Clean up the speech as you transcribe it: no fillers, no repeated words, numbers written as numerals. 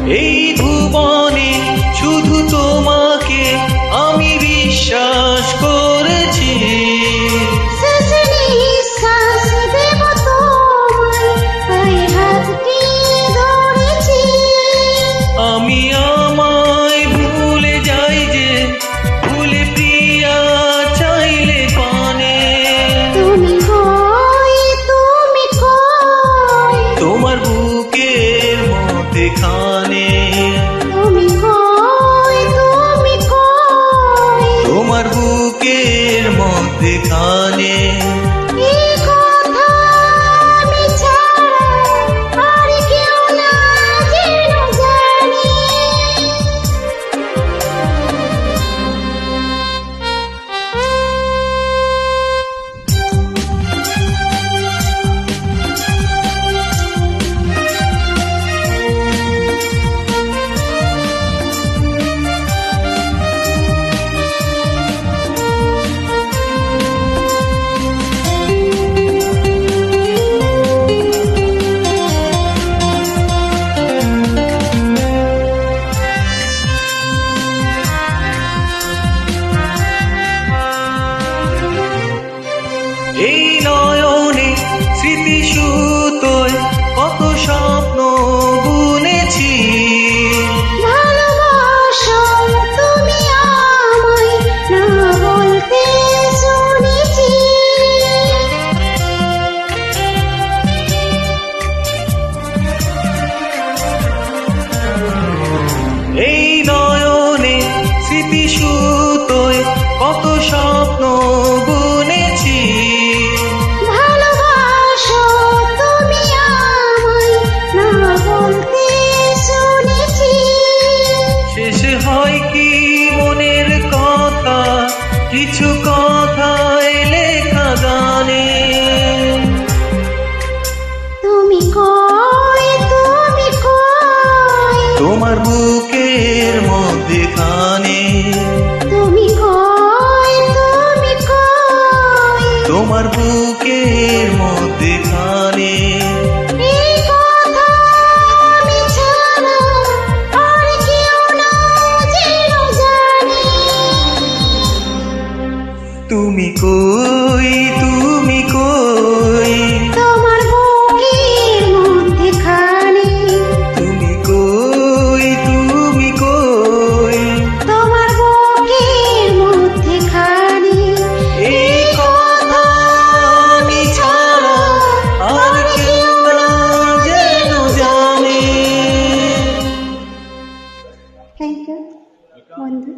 এই ভুবনে শুধু তোমাকে আমি বিশ্বাস করেছি। আমি আমায় ভুলে যাই যে ভুলে প্রিয়া চাইলে পানে। তোমার বুকের মধ্যে খানে, তোমার বুকের মধ্যে খানে। এই নয়নে স্মৃতি সুতোয় কত স্বপ্ন বুনেছি। এই নয়নে স্মৃতি সুতোয় কত স্বপ্ন বুনেছি। শেষে হয় কি মনের কথা, কিছু কথায় লেখা গানে। তোমার বুকের মধ্যে খানে, তোমার বুকের মধ্যে খানে। তুমি কই, তুমি কই, তোমার বুকের মধ্যে খানে। তুমি কই, তুমি কই, তোমার বুকের মধ্যে খানে। এই কথা আমি ছাড়া আর কেউ না যেন জানে। থ্যাংক ইউ বন্ধু।